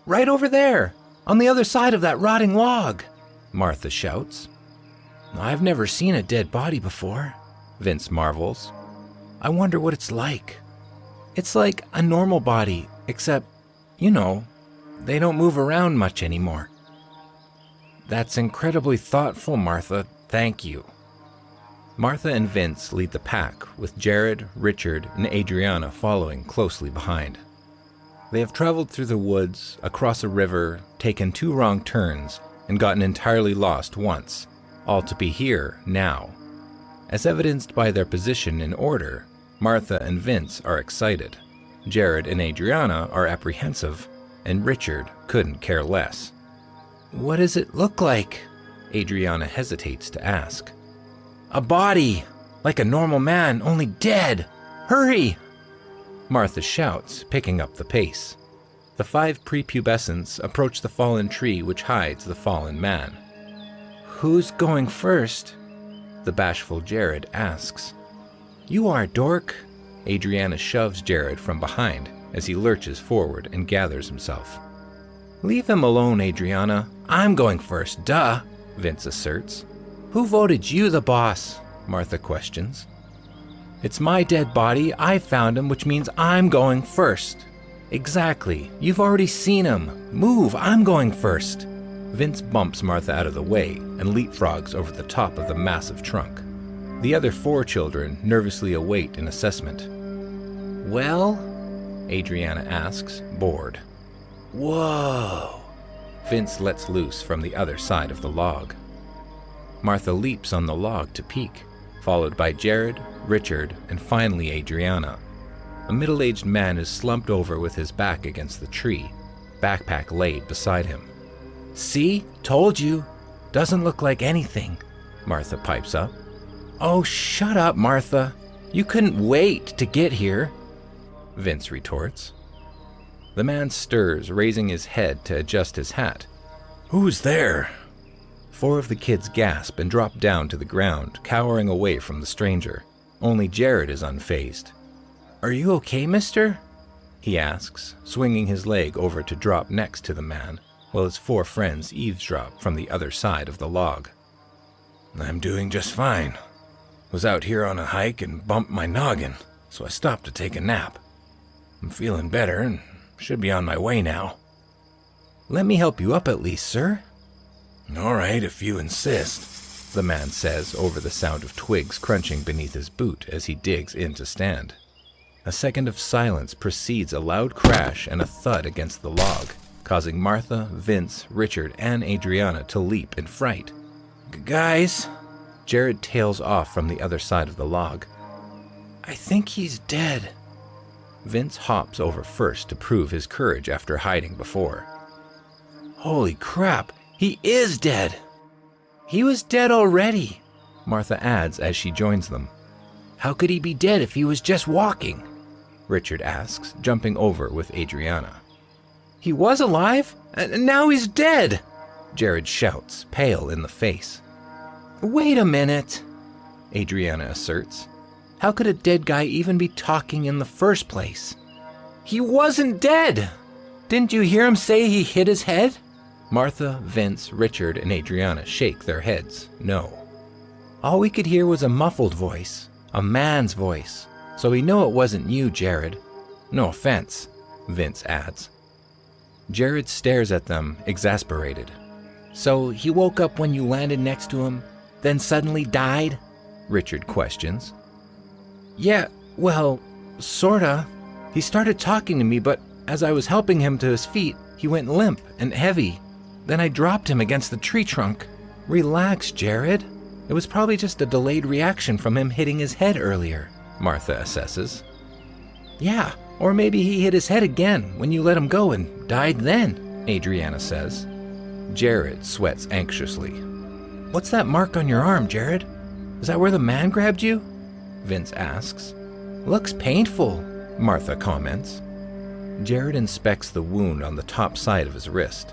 Right over there, on the other side of that rotting log, Martha shouts. I've never seen a dead body before, Vince marvels. I wonder what it's like. It's like a normal body, except, they don't move around much anymore. That's incredibly thoughtful, Martha. Thank you. Martha and Vince lead the pack, with Jared, Richard, and Adriana following closely behind. They have traveled through the woods, across a river, taken 2 wrong turns, and gotten entirely lost once, all to be here now. As evidenced by their position in order, Martha and Vince are excited, Jared and Adriana are apprehensive, and Richard couldn't care less. What does it look like? Adriana hesitates to ask. A body, like a normal man, only dead. Hurry! Martha shouts, picking up the pace. The 5 prepubescents approach the fallen tree which hides the fallen man. Who's going first? The bashful Jared asks. You are, dork. Adriana shoves Jared from behind as he lurches forward and gathers himself. Leave him alone, Adriana. I'm going first, duh, Vince asserts. Who voted you the boss? Martha questions. It's my dead body. I found him, which means I'm going first. Exactly. You've already seen him. Move, I'm going first. Vince bumps Martha out of the way and leapfrogs over the top of the massive trunk. The other 4 children nervously await an assessment. Well? Adriana asks, bored. Whoa! Vince lets loose from the other side of the log. Martha leaps on the log to peek, followed by Jared, Richard, and finally Adriana. A middle-aged man is slumped over with his back against the tree, backpack laid beside him. See? Told you. Doesn't look like anything, Martha pipes up. Oh, shut up, Martha. You couldn't wait to get here, Vince retorts. The man stirs, raising his head to adjust his hat. Who's there? 4 of the kids gasp and drop down to the ground, cowering away from the stranger. Only Jared is unfazed. Are you okay, mister? He asks, swinging his leg over to drop next to the man, while his 4 friends eavesdrop from the other side of the log. I'm doing just fine. Was out here on a hike and bumped my noggin, so I stopped to take a nap. I'm feeling better and should be on my way now. Let me help you up at least, sir. All right, if you insist, the man says over the sound of twigs crunching beneath his boot as he digs in to stand. A second of silence precedes a loud crash and a thud against the log, causing Martha, Vince, Richard, and Adriana to leap in fright. Guys, Jared tails off from the other side of the log. I think he's dead. Vince hops over first to prove his courage after hiding before. Holy crap, he is dead! He was dead already, Martha adds as she joins them. How could he be dead if he was just walking? Richard asks, jumping over with Adriana. He was alive, and now he's dead, Jared shouts, pale in the face. Wait a minute, Adriana asserts. How could a dead guy even be talking in the first place? He wasn't dead! Didn't you hear him say he hit his head? Martha, Vince, Richard, and Adriana shake their heads, no. All we could hear was a muffled voice, a man's voice, so we know it wasn't you, Jared. No offense, Vince adds. Jared stares at them, exasperated. So he woke up when you landed next to him, then suddenly died? Richard questions. Yeah, well, sorta. He started talking to me, but as I was helping him to his feet, he went limp and heavy. Then I dropped him against the tree trunk. Relax, Jared. It was probably just a delayed reaction from him hitting his head earlier, Martha assesses. Yeah, or maybe he hit his head again when you let him go and died then, Adriana says. Jared sweats anxiously. What's that mark on your arm, Jared? Is that where the man grabbed you? Vince asks. Looks painful, Martha comments. Jared inspects the wound on the top side of his wrist.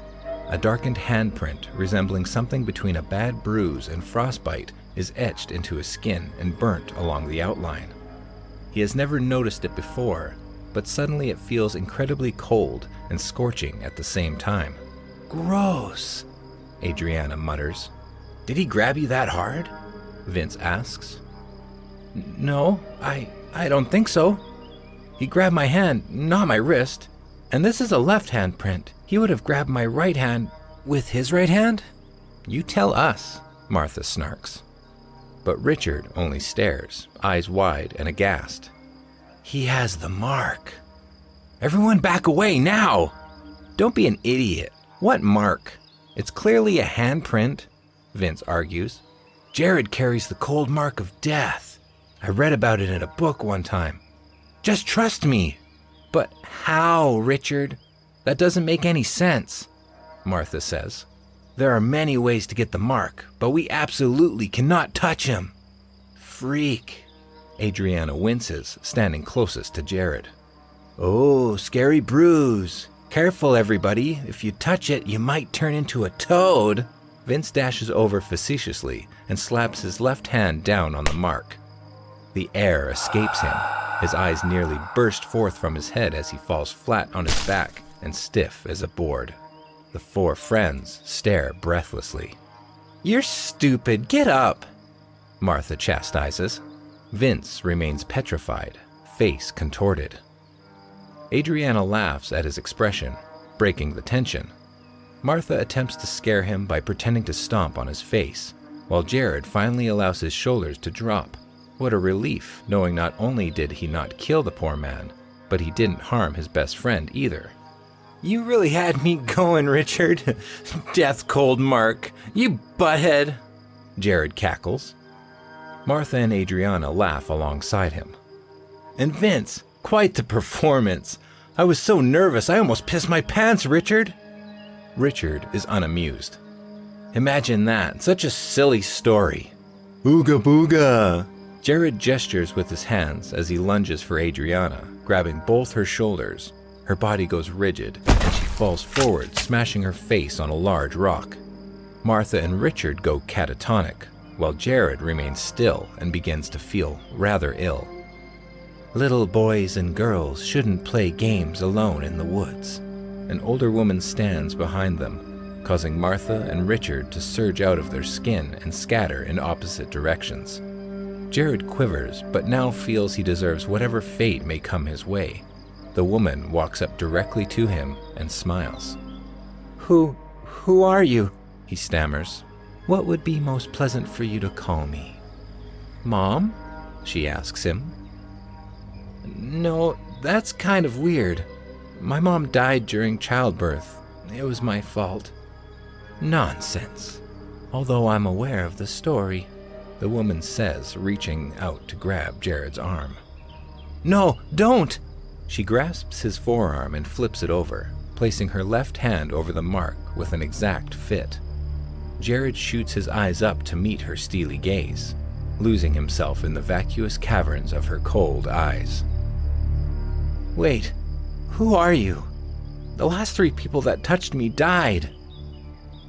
A darkened handprint resembling something between a bad bruise and frostbite is etched into his skin and burnt along the outline. He has never noticed it before, but suddenly it feels incredibly cold and scorching at the same time. Gross, Adriana mutters. Did he grab you that hard? Vince asks. No, I don't think so. He grabbed my hand, not my wrist. And this is a left-hand print. He would have grabbed my right hand with his right hand? You tell us, Martha snarks. But Richard only stares, eyes wide and aghast. He has the mark. Everyone back away now! Don't be an idiot. What mark? It's clearly a handprint, Vince argues. Jared carries the cold mark of death. I read about it in a book one time. Just trust me. But how, Richard? That doesn't make any sense, Martha says. There are many ways to get the mark, but we absolutely cannot touch him. Freak. Adriana winces, standing closest to Jared. Oh, scary bruise. Careful, everybody. If you touch it, you might turn into a toad. Vince dashes over facetiously and slaps his left hand down on the mark. The air escapes him. His eyes nearly burst forth from his head as he falls flat on his back and stiff as a board. The four friends stare breathlessly. You're stupid. Get up, Martha chastises. Vince remains petrified, face contorted. Adriana laughs at his expression, breaking the tension. Martha attempts to scare him by pretending to stomp on his face, while Jared finally allows his shoulders to drop. What a relief, knowing not only did he not kill the poor man, but he didn't harm his best friend either. You really had me going, Richard. Death cold mark. You butthead, Jared cackles. Martha and Adriana laugh alongside him. And Vince, quite the performance. I was so nervous I almost pissed my pants, Richard. Richard is unamused. Imagine that, such a silly story. Ooga booga. Jared gestures with his hands as he lunges for Adriana, grabbing both her shoulders. Her body goes rigid, and she falls forward, smashing her face on a large rock. Martha and Richard go catatonic, while Jared remains still and begins to feel rather ill. Little boys and girls shouldn't play games alone in the woods. An older woman stands behind them, causing Martha and Richard to surge out of their skin and scatter in opposite directions. Jared quivers, but now feels he deserves whatever fate may come his way. The woman walks up directly to him and smiles. Who are you? He stammers. What would be most pleasant for you to call me? Mom? She asks him. No, that's kind of weird. My mom died during childbirth. It was my fault. Nonsense. Although I'm aware of the story, the woman says, reaching out to grab Jared's arm. No, don't! She grasps his forearm and flips it over, placing her left hand over the mark with an exact fit. Jared shoots his eyes up to meet her steely gaze, losing himself in the vacuous caverns of her cold eyes. Wait, who are you? The last 3 people that touched me died.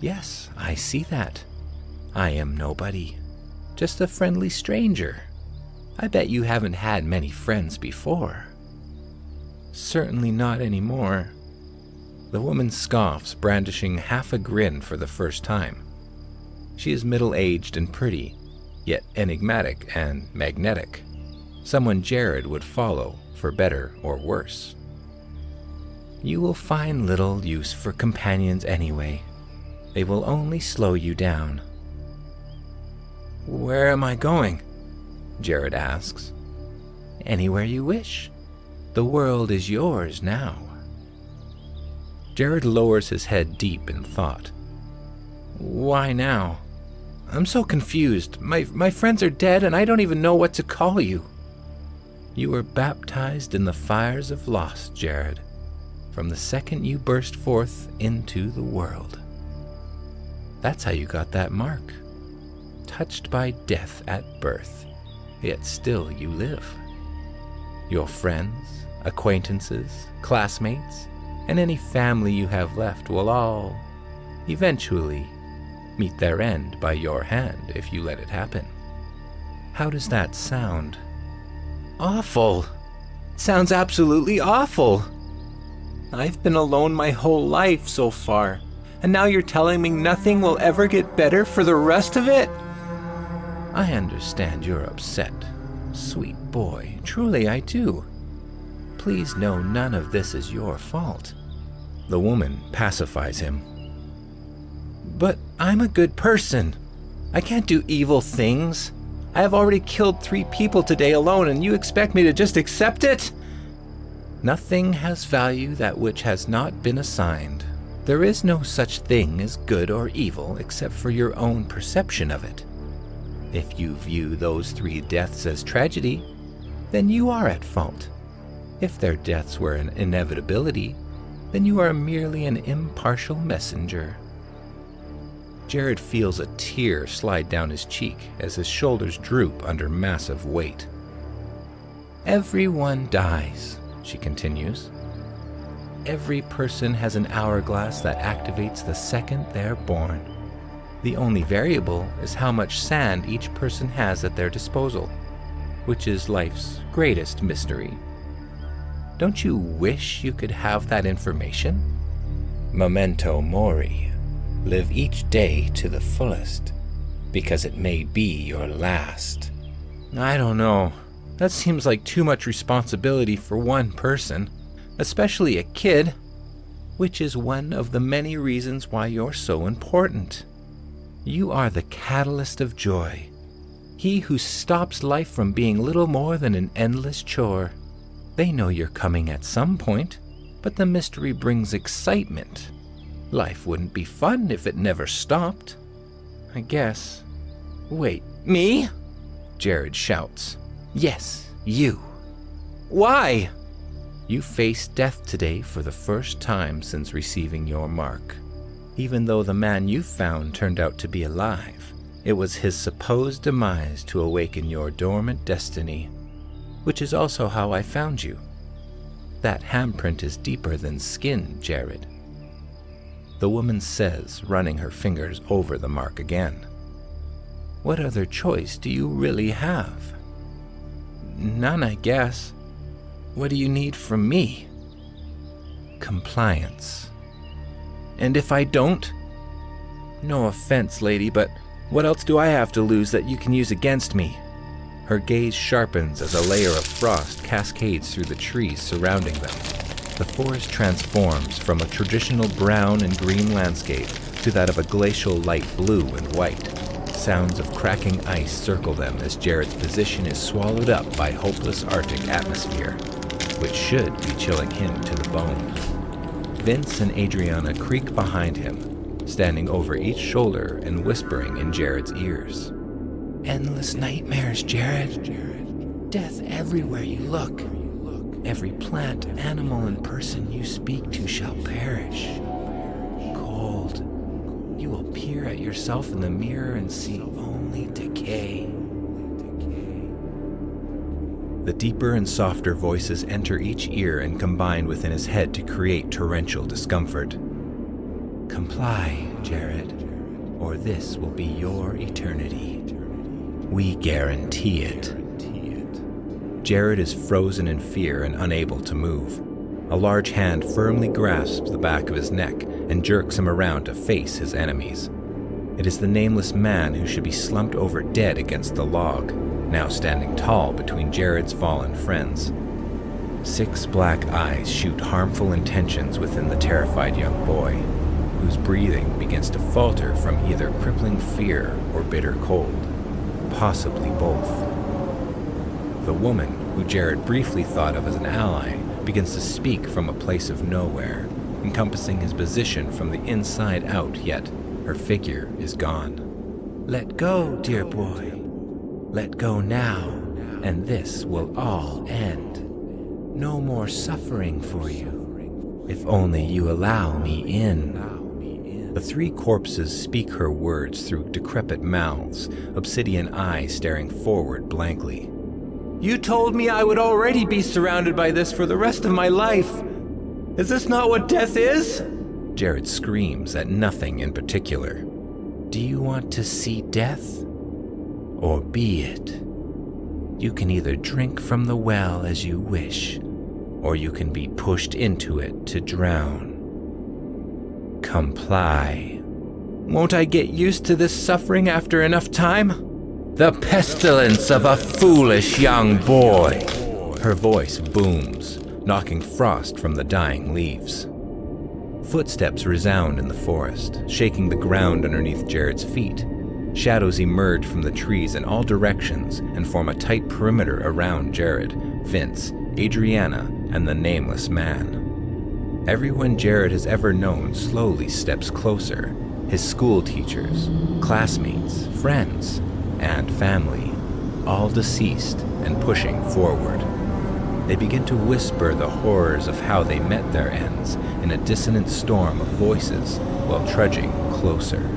Yes, I see that. I am nobody. Just a friendly stranger. I bet you haven't had many friends before. Certainly not anymore. The woman scoffs, brandishing half a grin for the first time. She is middle-aged and pretty, yet enigmatic and magnetic. Someone Jared would follow, for better or worse. You will find little use for companions anyway. They will only slow you down. Where am I going? Jared asks. Anywhere you wish. The world is yours now. Jared lowers his head deep in thought. Why now? I'm so confused. My friends are dead and I don't even know what to call you. You were baptized in the fires of loss, Jared, from the second you burst forth into the world. That's how you got that mark. Touched by death at birth, yet still you live. Your friends, acquaintances, classmates, and any family you have left will all, eventually, meet their end by your hand if you let it happen. How does that sound? Awful, Sounds absolutely awful. I've been alone my whole life so far, and now you're telling me nothing will ever get better for the rest of it? I understand you're upset, sweet boy. Truly I do. Please know none of this is your fault. The woman pacifies him. But I'm a good person. I can't do evil things. I have already killed 3 people today alone, and you expect me to just accept it? Nothing has value that which has not been assigned. There is no such thing as good or evil except for your own perception of it. If you view those 3 deaths as tragedy, then you are at fault. If their deaths were an inevitability, then you are merely an impartial messenger. Jared feels a tear slide down his cheek as his shoulders droop under massive weight. Everyone dies, she continues. Every person has an hourglass that activates the second they're born. The only variable is how much sand each person has at their disposal, which is life's greatest mystery. Don't you wish you could have that information? Memento mori. Live each day to the fullest, because it may be your last. I don't know. That seems like too much responsibility for one person, especially a kid, which is one of the many reasons why you're so important. You are the catalyst of joy, he who stops life from being little more than an endless chore. They know you're coming at some point, but the mystery brings excitement. Life wouldn't be fun if it never stopped, I guess. Wait, me? Jared shouts. Yes, you. Why? You faced death today for the first time since receiving your mark. Even though the man you found turned out to be alive, it was his supposed demise to awaken your dormant destiny, which is also how I found you. That handprint is deeper than skin, Jared. The woman says, running her fingers over the mark again. What other choice do you really have? None, I guess. What do you need from me? Compliance. And if I don't? No offense, lady, but what else do I have to lose that you can use against me? Her gaze sharpens as a layer of frost cascades through the trees surrounding them. The forest transforms from a traditional brown and green landscape to that of a glacial light blue and white. Sounds of cracking ice circle them as Jared's position is swallowed up by hopeless Arctic atmosphere, which should be chilling him to the bone. Vince and Adriana creak behind him, standing over each shoulder and whispering in Jared's ears. Endless nightmares, Jared. Death everywhere you look. Every plant, animal, and person you speak to shall perish. Cold. You will peer at yourself in the mirror and see only decay. The deeper and softer voices enter each ear and combine within his head to create torrential discomfort. Comply, Jared, or this will be your eternity. We guarantee it. Jared is frozen in fear and unable to move. A large hand firmly grasps the back of his neck and jerks him around to face his enemies. It is the nameless man who should be slumped over dead against the log, now standing tall between Jared's fallen friends. 6 black eyes shoot harmful intentions within the terrified young boy, whose breathing begins to falter from either crippling fear or bitter cold, possibly both. The woman, who Jared briefly thought of as an ally, begins to speak from a place of nowhere, encompassing his position from the inside out, yet her figure is gone. Let go, dear boy. Let go now, and this will all end. No more suffering for you, if only you allow me in. The 3 corpses speak her words through decrepit mouths, obsidian eyes staring forward blankly. You told me I would already be surrounded by this for the rest of my life. Is this not what death is? Jared screams at nothing in particular. Do you want to see death? Or be it? You can either drink from the well as you wish, or you can be pushed into it to drown. Comply. Won't I get used to this suffering after enough time? The pestilence of a foolish young boy. Her voice booms, knocking frost from the dying leaves. Footsteps resound in the forest, shaking the ground underneath Jared's feet. Shadows emerge from the trees in all directions and form a tight perimeter around Jared, Vince, Adriana, and the nameless man. Everyone Jared has ever known slowly steps closer. His school teachers, classmates, friends, and family, all deceased and pushing forward. They begin to whisper the horrors of how they met their ends in a dissonant storm of voices while trudging closer.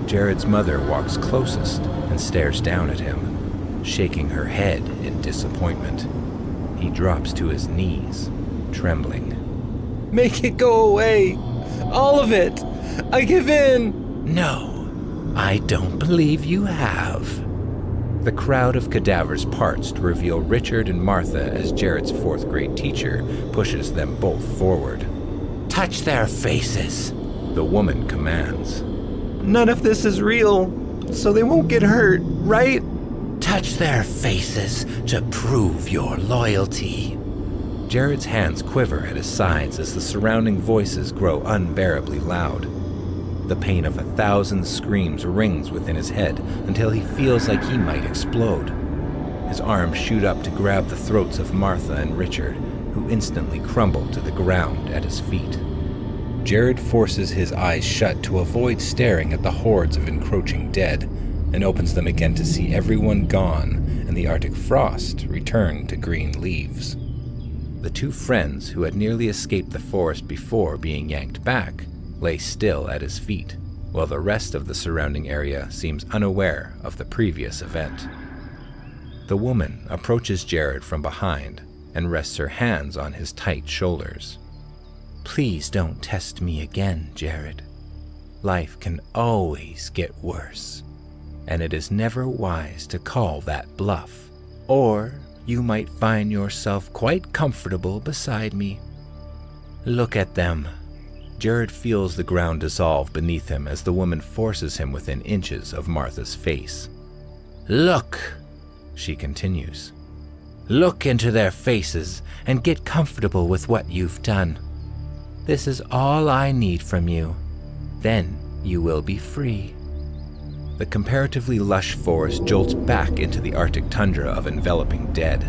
Jared's mother walks closest and stares down at him, shaking her head in disappointment. He drops to his knees, trembling. Make it go away! All of it! I give in! No, I don't believe you have. The crowd of cadavers parts to reveal Richard and Martha as Jared's fourth grade teacher pushes them both forward. Touch their faces, the woman commands. None of this is real, so they won't get hurt, right? Touch their faces to prove your loyalty. Jared's hands quiver at his sides as the surrounding voices grow unbearably loud. The pain of 1,000 screams rings within his head until he feels like he might explode. His arms shoot up to grab the throats of Martha and Richard, who instantly crumble to the ground at his feet. Jared forces his eyes shut to avoid staring at the hordes of encroaching dead, and opens them again to see everyone gone and the Arctic frost return to green leaves. The two friends who had nearly escaped the forest before being yanked back lay still at his feet, while the rest of the surrounding area seems unaware of the previous event. The woman approaches Jared from behind and rests her hands on his tight shoulders. Please don't test me again, Jared. Life can always get worse, and it is never wise to call that bluff, or you might find yourself quite comfortable beside me. Look at them. Jared feels the ground dissolve beneath him as the woman forces him within inches of Martha's face. Look, she continues. Look into their faces and get comfortable with what you've done. This is all I need from you. Then you will be free. The comparatively lush forest jolts back into the Arctic tundra of enveloping dead.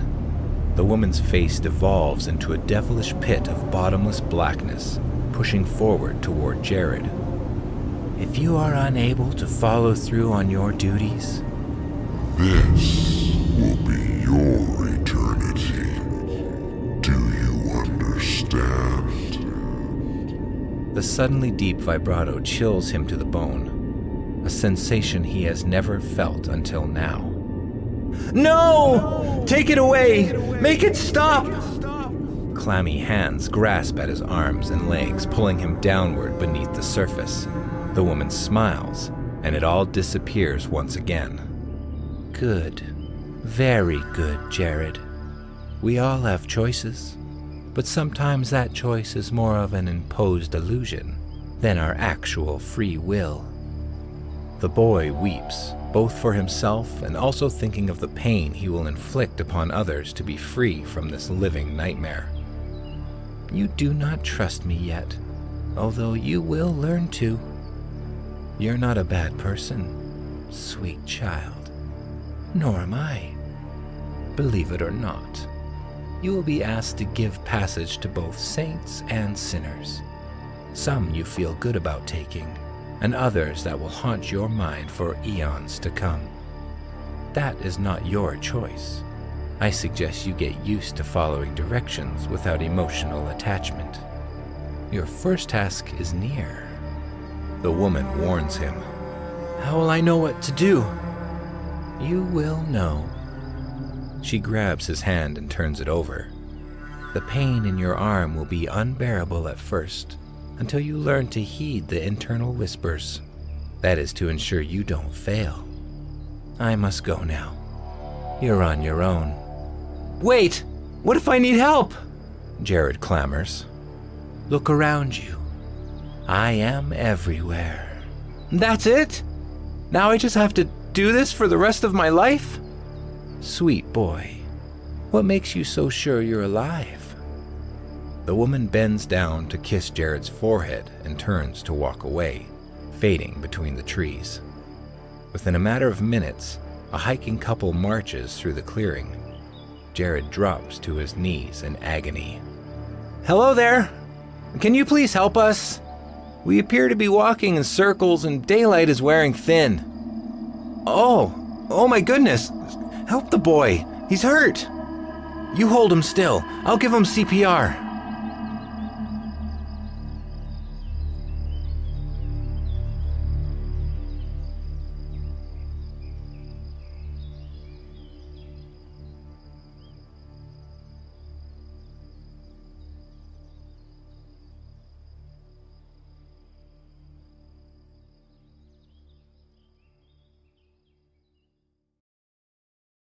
The woman's face devolves into a devilish pit of bottomless blackness, pushing forward toward Jared. If you are unable to follow through on your duties, this will be your eternity. Do you understand? The suddenly deep vibrato chills him to the bone, a sensation he has never felt until now. No! Take it away! Make it stop! Clammy hands grasp at his arms and legs, pulling him downward beneath the surface. The woman smiles, and it all disappears once again. Good. Very good, Jared. We all have choices, but sometimes that choice is more of an imposed illusion than our actual free will. The boy weeps, both for himself and also thinking of the pain he will inflict upon others to be free from this living nightmare. You do not trust me yet, although you will learn to. You're not a bad person, sweet child. Nor am I. Believe it or not, you will be asked to give passage to both saints and sinners. Some you feel good about taking, and others that will haunt your mind for eons to come. That is not your choice. I suggest you get used to following directions without emotional attachment. Your first task is near. The woman warns him. How will I know what to do? You will know. She grabs his hand and turns it over. The pain in your arm will be unbearable at first, until you learn to heed the internal whispers. That is to ensure you don't fail. I must go now. You're on your own. Wait! What if I need help? Jared clamors. Look around you. I am everywhere. That's it? Now I just have to do this for the rest of my life? Sweet boy, what makes you so sure you're alive? The woman bends down to kiss Jared's forehead and turns to walk away, fading between the trees. Within a matter of minutes, a hiking couple marches through the clearing. Jared drops to his knees in agony. Hello there! Can you please help us? We appear to be walking in circles and daylight is wearing thin. Oh my goodness! Help the boy! He's hurt! You hold him still. I'll give him CPR.